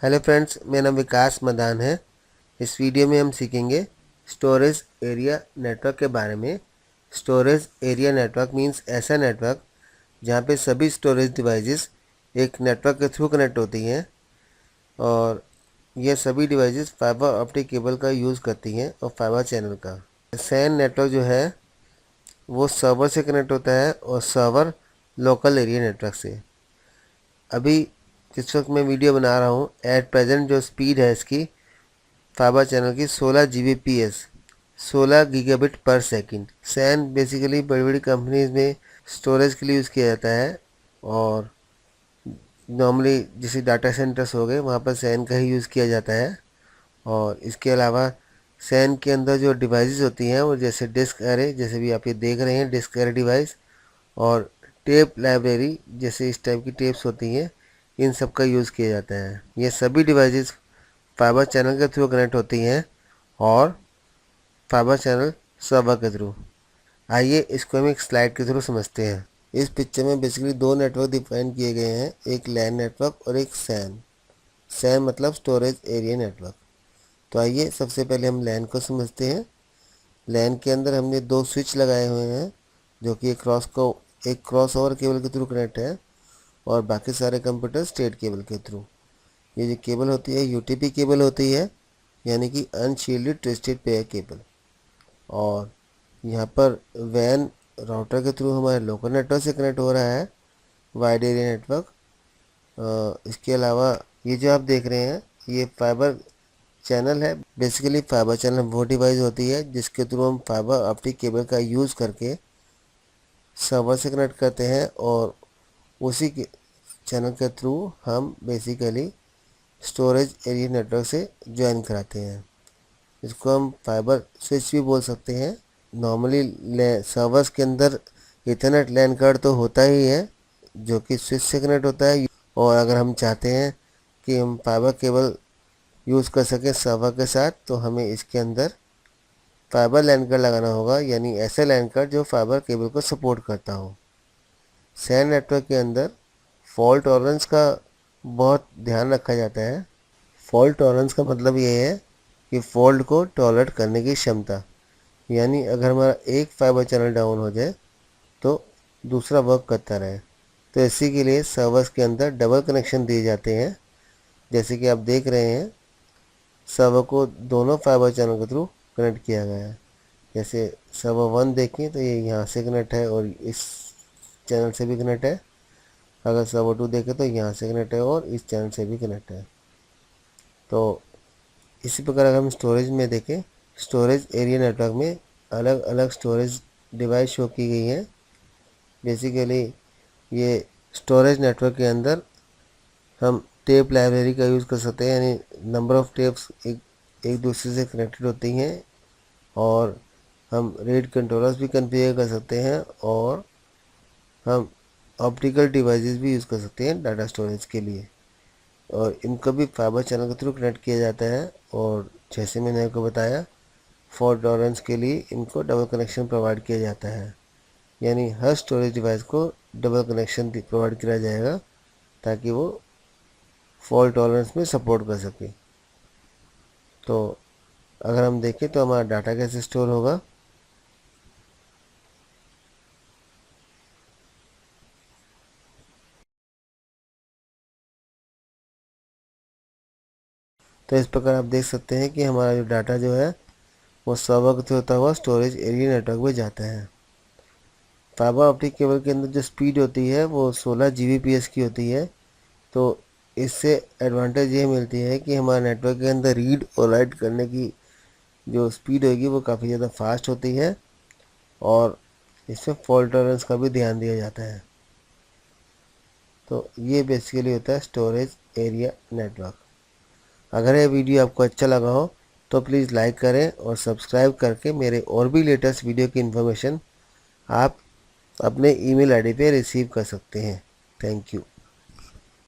Hello friends, मेरा नाम विकास मदान है। इस वीडियो में हम सीखेंगे स्टोरेज एरिया नेटवर्क के बारे में। स्टोरेज एरिया नेटवर्क मींस ऐसा नेटवर्क जहां पे सभी स्टोरेज डिवाइसेस एक नेटवर्क के थ्रू कनेक्ट होती हैं और ये सभी डिवाइसेस फाइबर ऑप्टिक केबल का यूज़ करती हैं और फाइबर चैनल का। सैन नेटवर्क जो है वो सर्वर से कनेक्ट होता है और सर्वर लोकल एरिया नेटवर्क से। अभी जिस वक्त मैं वीडियो बना रहा हूँ, एट प्रेजेंट जो स्पीड है इसकी फाइबर चैनल की 16 Gbps, 16 gigabit per second. SAN basically बड़ी बड़ी कंपनीज में स्टोरेज के लिए यूज़ किया जाता है और नॉर्मली जैसे डाटा सेंटर्स हो गए वहाँ पर सैन का ही यूज़ किया जाता है। और इसके अलावा सैन के अंदर जो डिवाइसेस होती हैं वो जैसे डिस्क एरे, जैसे भी आप ये देख रहे हैं डिस्क एरे डिवाइस, और टेप लाइब्रेरी जैसे इस टाइप की टेप्स होती हैं, इन सब का यूज़ किया जाता है। ये सभी डिवाइसेस फाइबर चैनल के थ्रू कनेक्ट होती हैं और फाइबर चैनल सर्वर के थ्रू। आइए इसको हम एक स्लाइड के थ्रू समझते हैं। इस पिक्चर में बेसिकली दो नेटवर्क डिफाइन किए गए हैं, एक लैन नेटवर्क और एक सैन। सैन मतलब स्टोरेज एरिया नेटवर्क। तो आइए सबसे पहले हम लैन को समझते हैं। लैन के अंदर हमने दो स्विच लगाए हुए हैं जो कि एक क्रॉस ओवर केबल के थ्रू कनेक्ट है और बाकी सारे कंप्यूटर स्टेट केबल के थ्रू। ये जो केबल होती है यूटीपी केबल होती है, यानी कि अनशील्डेड ट्विस्टेड पेयर केबल। और यहाँ पर वैन राउटर के थ्रू हमारे लोकल नेटवर्क से कनेक्ट हो रहा है, वाइड एरिया नेटवर्क। इसके अलावा ये जो आप देख रहे हैं ये फाइबर चैनल है। बेसिकली फाइबर चैनल वो डिवाइस होती है जिसके थ्रू हम फाइबर ऑप्टिक केबल का यूज़ करके सर्वर से कनेक्ट करते हैं और उसी के चैनल के थ्रू हम बेसिकली स्टोरेज एरिया नेटवर्क से ज्वाइन कराते हैं। इसको हम फाइबर स्विच भी बोल सकते हैं। नॉर्मली सर्वर्स के अंदर इथरनेट लैन कार्ड तो होता ही है जो कि स्विच से कनेक्ट होता है, और अगर हम चाहते हैं कि हम फाइबर केबल यूज़ कर सकें सर्वर के साथ तो हमें इसके अंदर फाइबर लैन कार्ड लगाना होगा, यानी ऐसे लैन कार्ड जो फाइबर केबल को सपोर्ट करता हो। सैन नेटवर्क के अंदर फॉल्ट टॉलरेंस का बहुत ध्यान रखा जाता है। फॉल्ट टॉलरेंस का मतलब ये है कि फॉल्ट को टॉलरेट करने की क्षमता, यानी अगर हमारा एक फाइबर चैनल डाउन हो जाए तो दूसरा वर्क करता रहे। तो इसी के लिए सर्वर्स के अंदर डबल कनेक्शन दिए जाते हैं। जैसे कि आप देख रहे हैं सर्वर को दोनों फाइबर चैनल के थ्रू कनेक्ट किया गया है। जैसे सर्वर 1 देखें तो ये यहाँ से कनेक्ट है और इस चैनल से भी कनेक्ट है। अगर सर्वर 2 देखें तो यहाँ से कनेक्ट है और इस चैनल से भी कनेक्ट है। तो इसी प्रकार अगर हम स्टोरेज में देखें, स्टोरेज एरिया नेटवर्क में अलग अलग स्टोरेज डिवाइस शो की गई हैं। बेसिकली ये स्टोरेज नेटवर्क के अंदर हम टेप लाइब्रेरी का यूज़ कर सकते हैं, यानी नंबर ऑफ़ टेप्स एक दूसरे से कनेक्टेड होती हैं, और हम रेट कंट्रोलर्स भी कन्फिगर कर सकते हैं, और हम ऑप्टिकल डिवाइसेस भी यूज़ कर सकते हैं डाटा स्टोरेज के लिए। और इनको भी फाइबर चैनल के थ्रू कनेक्ट किया जाता है। और जैसे मैंने आपको बताया फॉल्ट टॉलरेंस के लिए इनको डबल कनेक्शन प्रोवाइड किया जाता है, यानी हर स्टोरेज डिवाइस को डबल कनेक्शन प्रोवाइड किया जाएगा ताकि वो फॉल्ट टॉलरेंस में सपोर्ट कर सके। तो अगर हम देखें तो हमारा डाटा कैसे स्टोर होगा, तो इस प्रकार आप देख सकते हैं कि हमारा जो डाटा जो है वो सर्वर के थ्रू होता हुआ स्टोरेज एरिया नेटवर्क में जाता है। फाइबर ऑप्टिक केबल के अंदर जो स्पीड होती है वो 16 Gbps की होती है। तो इससे एडवांटेज ये मिलती है कि हमारे नेटवर्क के अंदर रीड और राइट करने की जो स्पीड होगी वो काफ़ी ज़्यादा फास्ट होती है, और इसमें फॉल्ट टॉलरेंस का भी ध्यान दिया जाता है। तो ये बेसिकली होता है स्टोरेज एरिया नेटवर्क। अगर ये वीडियो आपको अच्छा लगा हो तो प्लीज़ लाइक करें और सब्सक्राइब करके मेरे और भी लेटेस्ट वीडियो की इन्फॉर्मेशन आप अपने ईमेल आईडी पे रिसीव कर सकते हैं। Thank you.